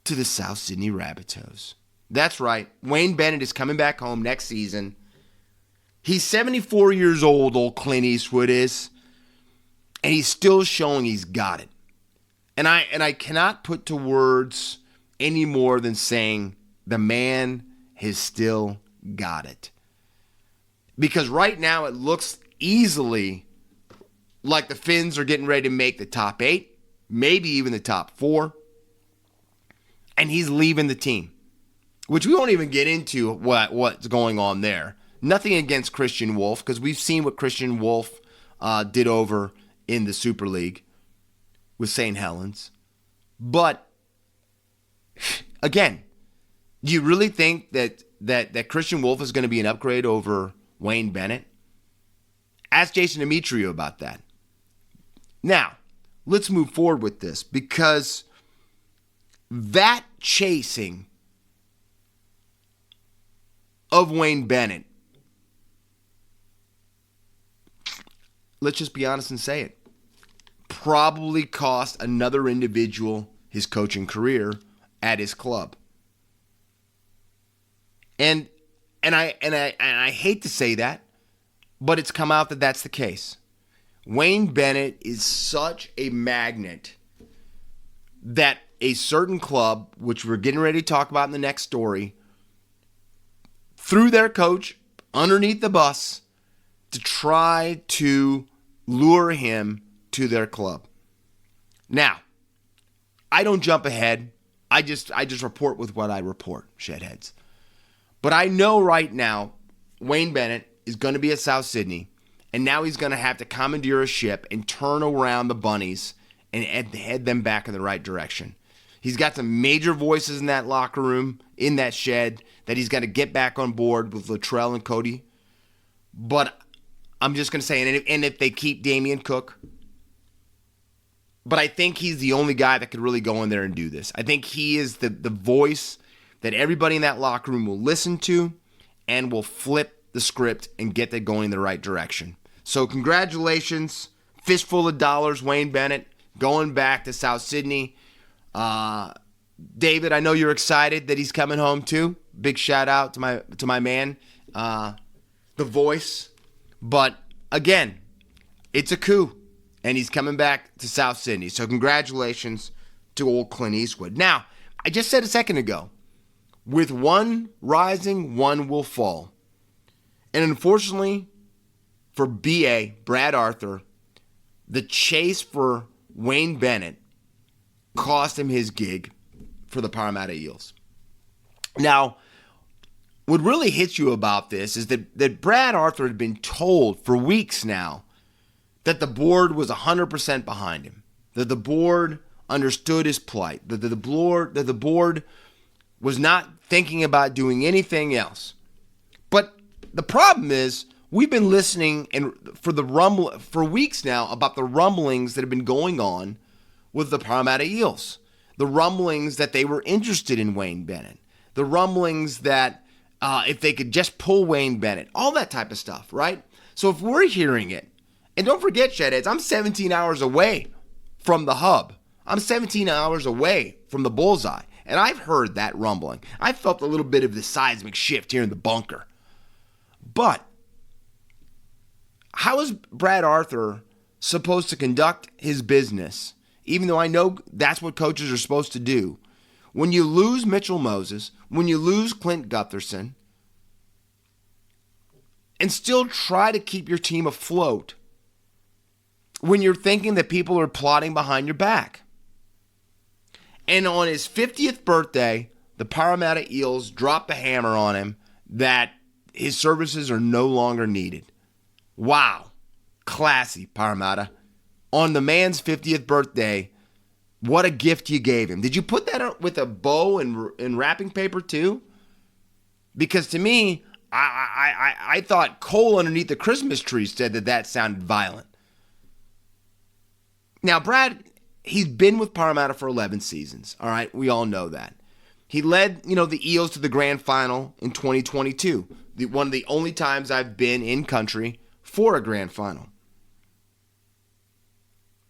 B: to the South Sydney Rabbitohs. That's right. Wayne Bennett is coming back home next season. He's 74 years old Clint Eastwood is, and he's still showing he's got it. And I cannot put to words any more than saying the man has still got it. Because right now it looks easily like the Finns are getting ready to make the top 8, maybe even the top 4. And he's leaving the team, which we won't even get into what's going on there. Nothing against Christian Wolf, because we've seen what Christian Wolf did over in the Super League with St. Helens. But, again, do you really think that Christian Wolf is going to be an upgrade over Wayne Bennett? Ask Jason Demetriou about that. Now, let's move forward with this, because that chasing of Wayne Bennett, let's just be honest and say it, probably cost another individual his coaching career at his club. And I hate to say that, but it's come out that that's the case. Wayne Bennett is such a magnet that a certain club, which we're getting ready to talk about in the next story, threw their coach underneath the bus to try to lure him to their club. Now, I don't jump ahead. I just report with what I report, Shedheads. But I know right now Wayne Bennett is going to be at South Sydney, and now he's going to have to commandeer a ship and turn around the bunnies and head them back in the right direction. He's got some major voices in that locker room, in that shed, that he's got to get back on board with Latrell and Cody. But I'm just going to say, and if they keep Damian Cook, but I think he's the only guy that could really go in there and do this. I think he is the voice that everybody in that locker room will listen to and will flip the script and get that going in the right direction. So congratulations, fistful of dollars, Wayne Bennett, going back to South Sydney. David, I know you're excited that he's coming home too. Big shout out to my man, the voice. But again, it's a coup, and he's coming back to South Sydney. So congratulations to old Clint Eastwood. Now, I just said a second ago, with one rising, one will fall. And unfortunately for BA, Brad Arthur, the chase for Wayne Bennett cost him his gig for the Parramatta Eels. Now, what really hits you about this is that Brad Arthur had been told for weeks now that the board was 100% behind him, that the board understood his plight, that the board was not thinking about doing anything else. But the problem is, we've been listening for weeks now about the rumblings that have been going on with the Parramatta Eels. The rumblings that they were interested in Wayne Bennett. The rumblings that if they could just pull Wayne Bennett. All that type of stuff, right? So if we're hearing it, and don't forget, Shedheads, I'm 17 hours away from the hub. I'm 17 hours away from the bullseye. And I've heard that rumbling. I felt a little bit of the seismic shift here in the bunker. But how is Brad Arthur supposed to conduct his business, even though I know that's what coaches are supposed to do, when you lose Mitchell Moses, when you lose Clint Gutherson, and still try to keep your team afloat when you're thinking that people are plotting behind your back? And on his 50th birthday, the Parramatta Eels dropped the hammer on him that his services are no longer needed. Wow. Classy, Parramatta. On the man's 50th birthday, what a gift you gave him. Did you put that up with a bow and wrapping paper too? Because to me, I thought Cole underneath the Christmas tree said that sounded violent. Now, Brad, he's been with Parramatta for 11 seasons. All right, we all know that. He led, the Eels to the grand final in 2022. One of the only times I've been in country for a grand final.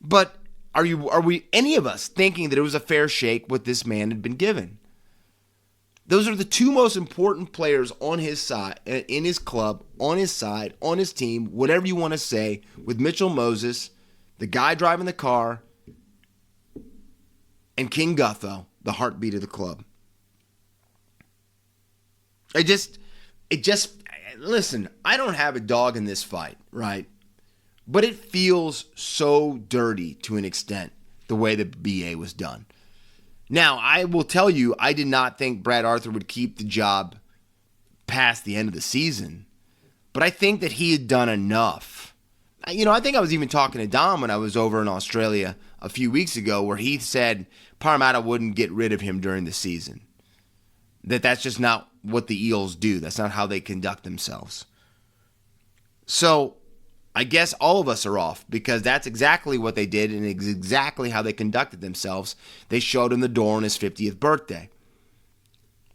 B: But are we any of us thinking that it was a fair shake what this man had been given? Those are the two most important players on his side, in his club, on his side, on his team, whatever you want to say, with Mitchell Moses, the guy driving the car, and King Gutho, the heartbeat of the club. Listen, I don't have a dog in this fight, right? But it feels so dirty to an extent, the way the BA was done. Now, I will tell you, I did not think Brad Arthur would keep the job past the end of the season, but I think that he had done enough. I think I was even talking to Dom when I was over in Australia a few weeks ago, where he said Parramatta wouldn't get rid of him during the season. That's just not what the Eels do. That's not how they conduct themselves. So I guess all of us are off, because that's exactly what they did and exactly how they conducted themselves. They showed him the door on his 50th birthday.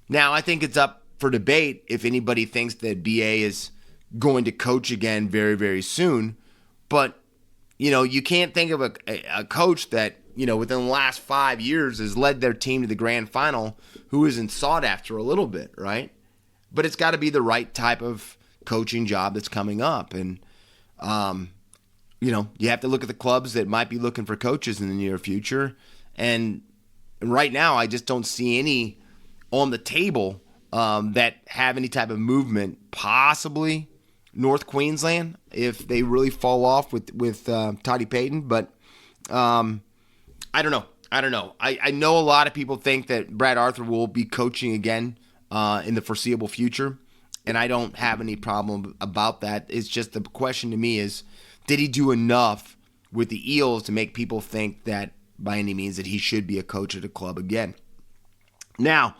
B: Now, I think it's up for debate if anybody thinks that BA is going to coach again very, very soon. But, you can't think of a coach that, within the last 5 years has led their team to the grand final who isn't sought after a little bit, right? But it's got to be the right type of coaching job that's coming up. And, you have to look at the clubs that might be looking for coaches in the near future. And right now, I just don't see any on the table that have any type of movement. Possibly North Queensland, if they really fall off with Toddy Payton. But I don't know. I know a lot of people think that Brad Arthur will be coaching again in the foreseeable future. And I don't have any problem about that. It's just the question to me is, did he do enough with the Eels to make people think that by any means that he should be a coach at a club again? Now,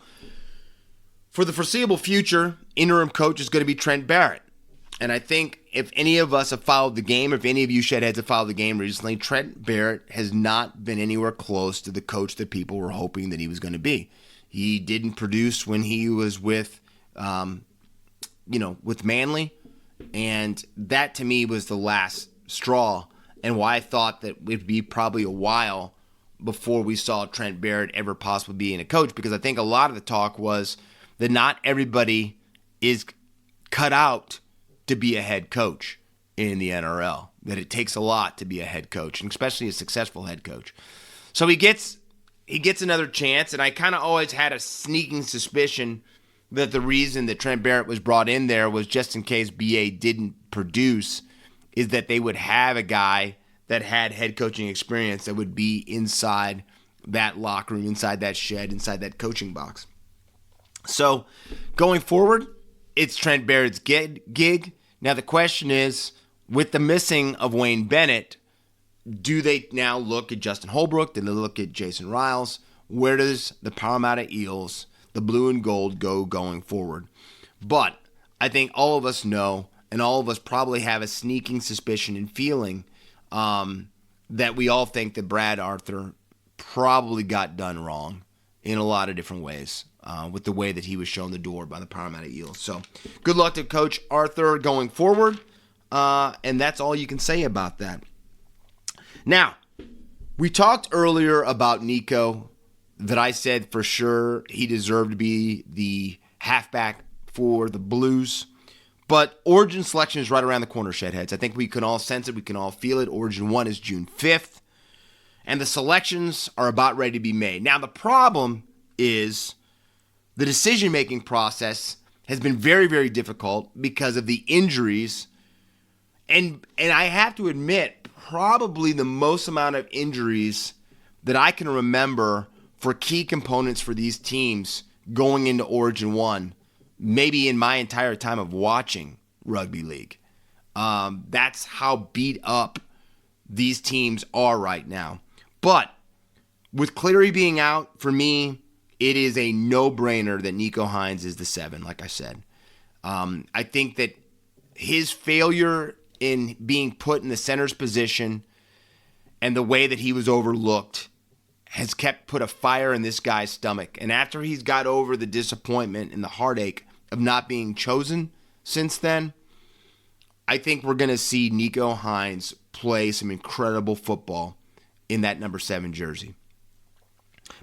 B: for the foreseeable future, interim coach is going to be Trent Barrett. And I think if any of us have followed the game, if any of you Shedheads have followed the game recently, Trent Barrett has not been anywhere close to the coach that people were hoping that he was going to be. He didn't produce when he was with Manly, and that to me was the last straw, and why I thought that it would be probably a while before we saw Trent Barrett ever possibly being a coach, because I think a lot of the talk was that not everybody is cut out to be a head coach in the NRL, that it takes a lot to be a head coach, and especially a successful head coach. So he gets another chance, and I kind of always had a sneaking suspicion that the reason that Trent Barrett was brought in there was just in case BA didn't produce, is that they would have a guy that had head coaching experience that would be inside that locker room, inside that shed, inside that coaching box. So going forward, it's Trent Barrett's gig. Now the question is, with the missing of Wayne Bennett, do they now look at Justin Holbrook? Do they look at Jason Riles? Where does the Parramatta Eels, the blue and gold, go going forward? But I think all of us know, and all of us probably have a sneaking suspicion and feeling that we all think that Brad Arthur probably got done wrong in a lot of different ways with the way that he was shown the door by the Parramatta Eels. So good luck to Coach Arthur going forward, and that's all you can say about that. Now, we talked earlier about Nicho, that I said for sure he deserved to be the halfback for the Blues. But Origin selection is right around the corner, Shedheads. I think we can all sense it. We can all feel it. Origin 1 is June 5th. And the selections are about ready to be made. Now, the problem is the decision-making process has been very, very difficult because of the injuries. And I have to admit, probably the most amount of injuries that I can remember for key components for these teams going into Origin 1, maybe in my entire time of watching rugby league. That's how beat up these teams are right now. But with Cleary being out, for me, it is a no-brainer that Nicho Hynes is the 7, like I said. I think that his failure in being put in the center's position and the way that he was overlooked has put a fire in this guy's stomach. And after he's got over the disappointment and the heartache of not being chosen since then, I think we're going to see Nicho Hynes play some incredible football in that number 7 jersey.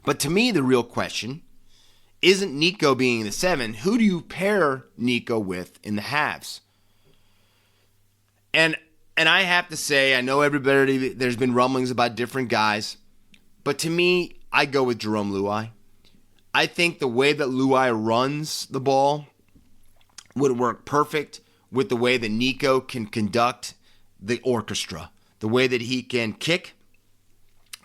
B: But to me, the real question isn't Nicho being the 7. Who do you pair Nicho with in the halves? And I have to say, I know everybody, there's been rumblings about different guys, but to me, I go with Jerome Luai. I think the way that Luai runs the ball would work perfect with the way that Nicho can conduct the orchestra, the way that he can kick,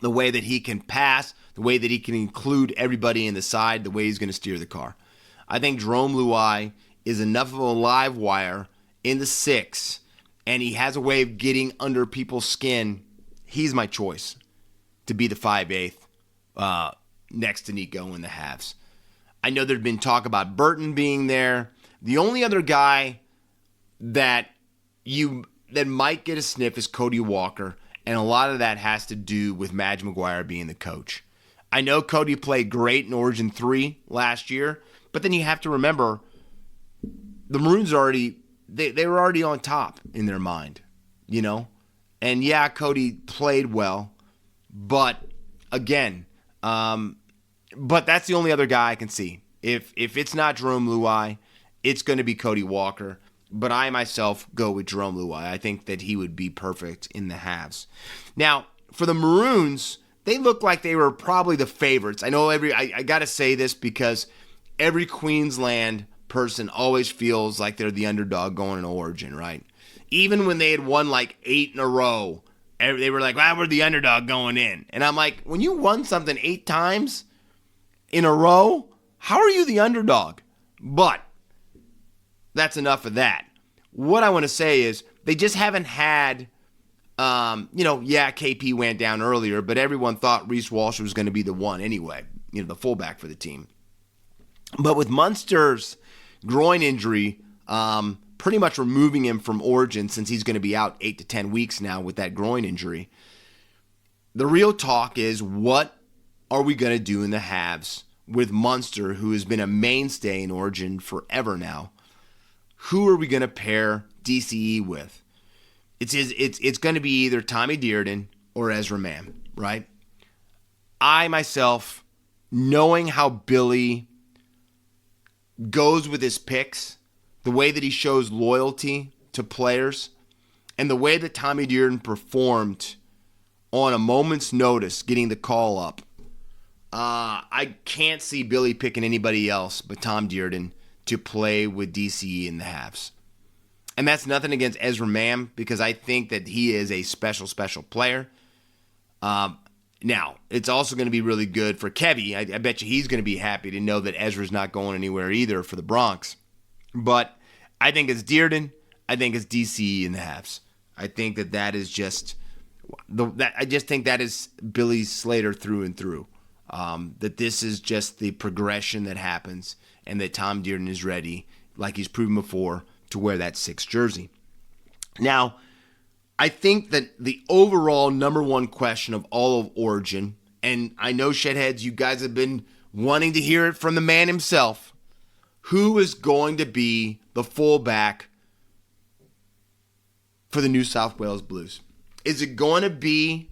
B: the way that he can pass, the way that he can include everybody in the side, the way he's going to steer the car. I think Jerome Luai is enough of a live wire in the 6, and he has a way of getting under people's skin. He's my choice to be the 5/8 next to Nicho in the halves. I know there's been talk about Burton being there. The only other guy that might get a sniff is Cody Walker, and a lot of that has to do with Madge McGuire being the coach. I know Cody played great in Origin 3 last year, but then you have to remember the Maroons they were already on top in their mind, you know? And yeah, Cody played well, but again, but that's the only other guy I can see. If it's not Jerome Luai, it's going to be Cody Walker. But I myself go with Jerome Luai. I think that he would be perfect in the halves. Now, for the Maroons, they look like they were probably the favorites. I know I got to say this because every Queensland person always feels like they're the underdog going in Origin, right? Even when they had won like 8 in a row, they were like, we're the underdog going in. And I'm like, when you won something 8 times in a row, how are you the underdog? But that's enough of that. What I want to say is they just haven't had, KP went down earlier, but everyone thought Reece Walsh was going to be the one anyway, the fullback for the team. But with Munster's groin injury, pretty much removing him from Origin since he's going to be out 8 to 10 weeks now with that groin injury, the real talk is what are we going to do in the halves with Munster, who has been a mainstay in Origin forever now? Who are we going to pair DCE with? It's going to be either Tommy Dearden or Ezra Mann, right? I myself, knowing how Billy goes with his picks, the way that he shows loyalty to players, and the way that Tommy Dearden performed on a moment's notice, getting the call up, I can't see Billy picking anybody else but Tom Dearden to play with DCE in the halves. And that's nothing against Ezra Mann, because I think that he is a special, special player. Now, it's also going to be really good for Kevy. I bet you he's going to be happy to know that Ezra's not going anywhere either for the Bronx. But I think it's Dearden. I think it's DCE in the halves. I think that is just I just think that is Billy Slater through and through. That this is just the progression that happens, and that Tom Dearden is ready, like he's proven before, to wear that 6 jersey. Now, I think that the overall number one question of all of Origin, and I know Shedheads, you guys have been wanting to hear it from the man himself, who is going to be the fullback for the New South Wales Blues? Is it going to be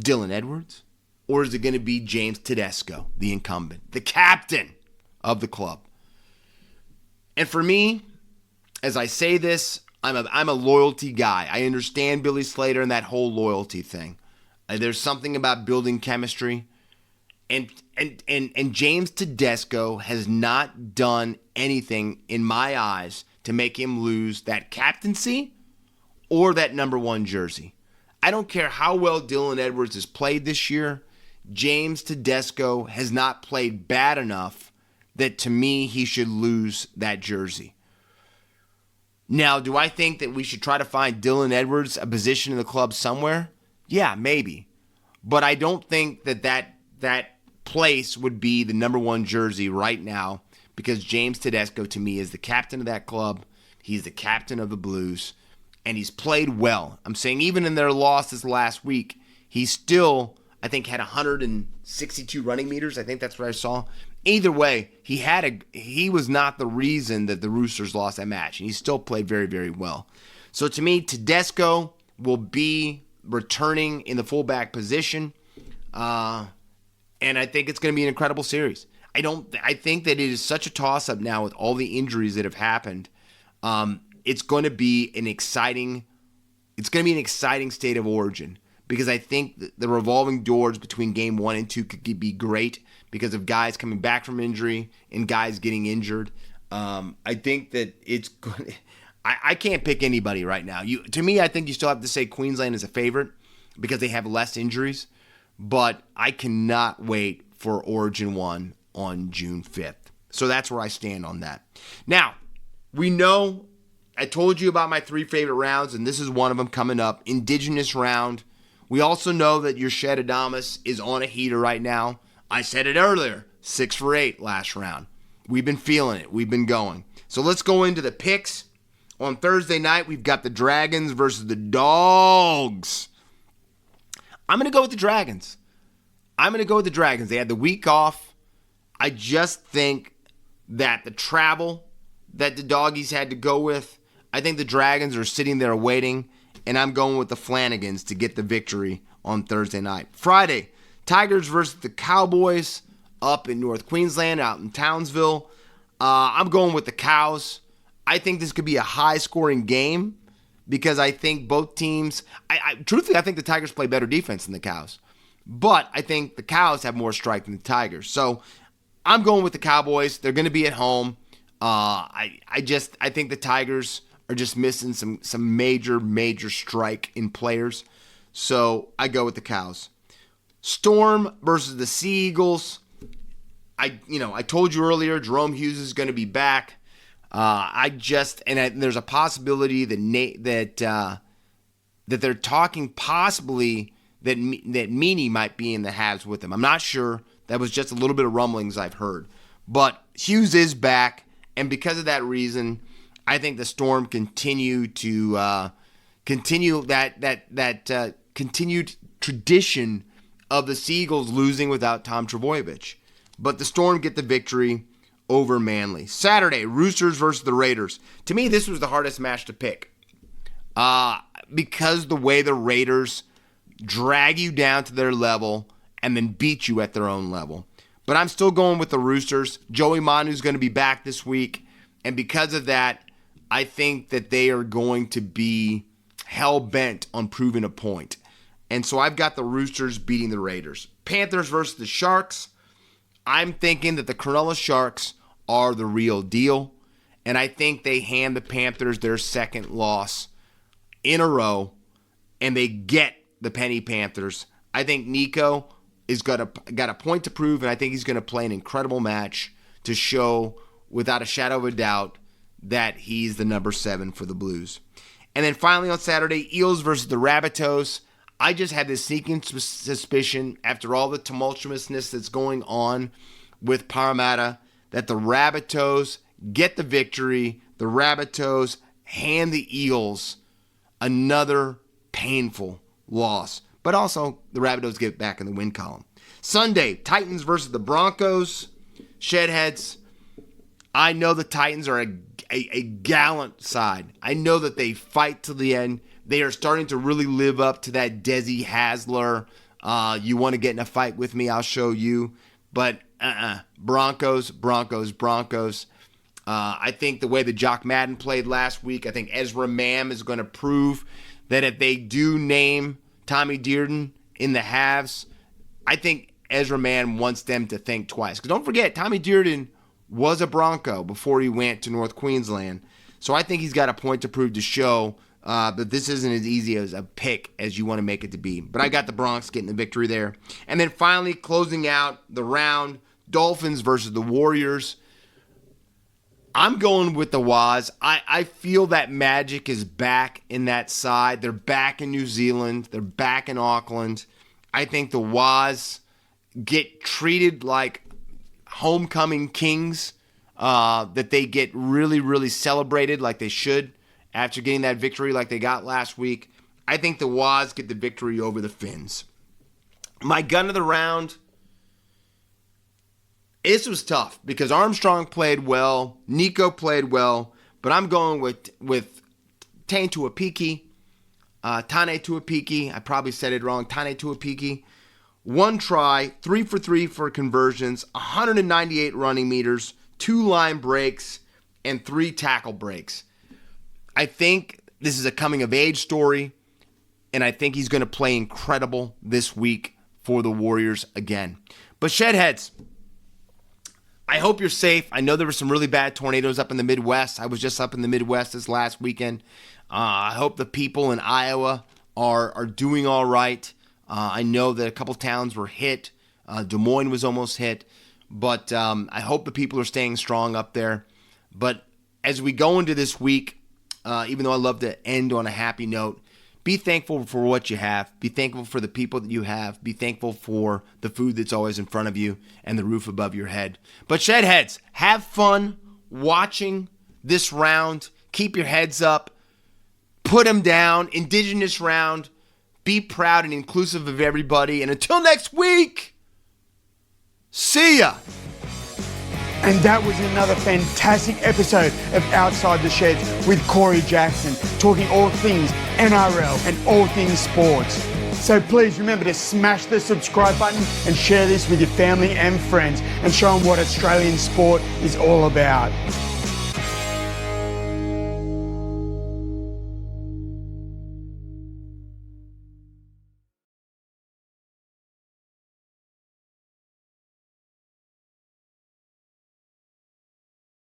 B: Dylan Edwards? Or is it going to be James Tedesco, the incumbent, the captain of the club? And for me, as I say this, I'm a loyalty guy. I understand Billy Slater and that whole loyalty thing. There's something about building chemistry. And James Tedesco has not done anything, in my eyes, to make him lose that captaincy or that number 1 jersey. I don't care how well Dylan Edwards has played this year. James Tedesco has not played bad enough that, to me, he should lose that jersey. Now, do I think that we should try to find Dylan Edwards a position in the club somewhere? Yeah, maybe. But I don't think that place would be the number 1 jersey right now, because James Tedesco, to me, is the captain of that club. He's the captain of the Blues, and he's played well. I'm saying even in their loss this last week, he still, I think, had 162 running meters. I think that's what I saw. Either way, he was not the reason that the Roosters lost that match, and he still played very, very well. So to me, Tedesco will be returning in the fullback position, and I think it's going to be an incredible series. I think that it is such a toss-up now with all the injuries that have happened. It's going to be an exciting state of origin, because I think the revolving doors between game 1 and 2 could be great because of guys coming back from injury and guys getting injured. I think that it's good. I can't pick anybody right now. To me, I think you still have to say Queensland is a favorite because they have less injuries. But I cannot wait for Origin 1 on June 5th. So that's where I stand on that. Now, we know, I told you about my 3 favorite rounds, and this is one of them coming up. Indigenous round. We also know that your Shedadamus is on a heater right now. I said it earlier, 6 for 8 last round. We've been feeling it. We've been going. So let's go into the picks. On Thursday night, we've got the Dragons versus the Dogs. I'm going to go with the Dragons. They had the week off. I just think that the travel that the Doggies had to go with, I think the Dragons are sitting there waiting, and I'm going with the Flanagans to get the victory on Thursday night. Friday, Tigers versus the Cowboys up in North Queensland, out in Townsville. I'm going with the Cows. I think this could be a high-scoring game because I think both teams, truthfully, I think the Tigers play better defense than the Cows. But I think the Cows have more strike than the Tigers. So I'm going with the Cowboys. They're going to be at home. I think the Tigers are just missing some major strike in players. So I go with the Cows. Storm versus the Sea Eagles. I told you earlier, Jerome Hughes is going to be back. There's a possibility that they're talking possibly that Meany might be in the Habs with him. I'm not sure. That was just a little bit of rumblings I've heard. But Hughes is back, and because of that reason, I think the Storm continue that continued tradition of the Seagulls losing without Tom Trbojevic. But the Storm get the victory over Manly. Saturday, Roosters versus the Raiders. To me, this was the hardest match to pick. Because the way the Raiders drag you down to their level and then beat you at their own level. But I'm still going with the Roosters. Joey Manu's going to be back this week. And because of that, I think that they are going to be hell-bent on proving a point. And so I've got the Roosters beating the Raiders. Panthers versus the Sharks. I'm thinking that the Cronulla Sharks are the real deal. And I think they hand the Panthers their second loss in a row. And they get the Penny Panthers. I think Nicho is got a point to prove. And I think he's going to play an incredible match to show without a shadow of a doubt that he's the number 7 for the Blues. And then finally on Saturday, Eels versus the Rabbitohs. I just had this sneaking suspicion after all the tumultuousness that's going on with Parramatta that the Rabbitohs get the victory. The Rabbitohs hand the Eels another painful loss. But also, the Rabbitohs get back in the win column. Sunday, Titans versus the Broncos. Shedheads. I know the Titans are a gallant side. I know that they fight to the end. They are starting to really live up to that Desi Hasler. You want to get in a fight with me, I'll show you. But Broncos. I think the way that Jock Madden played last week, I think Ezra Mam is going to prove that if they do name Tommy Dearden in the halves, I think Ezra Mam wants them to think twice. Because don't forget, Tommy Dearden was a Bronco before he went to North Queensland. So I think he's got a point to prove to show that this isn't as easy as a pick as you want to make it to be. But I got the Bronx getting the victory there. And then finally, closing out the round, Dolphins versus the Warriors. I'm going with the Waz. I feel that magic is back in that side. They're back in New Zealand. They're back in Auckland. I think the Waz get treated like homecoming kings, that they get really, really celebrated like they should after getting that victory like they got last week. I think the Waz get the victory over the Finns. My gun of the round, this was tough because Armstrong played well, Nicho played well, but I'm going with Tane Tuapiki, I probably said it wrong, Tane Tuapiki. 1 try, 3 for 3 for conversions, 198 running meters, 2 line breaks, and 3 tackle breaks. I think this is a coming-of-age story, and I think he's going to play incredible this week for the Warriors again. But Shedheads, I hope you're safe. I know there were some really bad tornadoes up in the Midwest. I was just up in the Midwest this last weekend. I hope the people in Iowa are doing all right. I know that a couple towns were hit. Des Moines was almost hit. But I hope the people are staying strong up there. But as we go into this week, even though I love to end on a happy note, be thankful for what you have. Be thankful for the people that you have. Be thankful for the food that's always in front of you and the roof above your head. But Shedheads, have fun watching this round. Keep your heads up. Put them down. Indigenous round. Be proud and inclusive of everybody. And until next week, see ya.
A: And that was another fantastic episode of Outside the Sheds with Corey Jackson, talking all things NRL and all things sports. So please remember to smash the subscribe button and share this with your family and friends and show them what Australian sport is all about.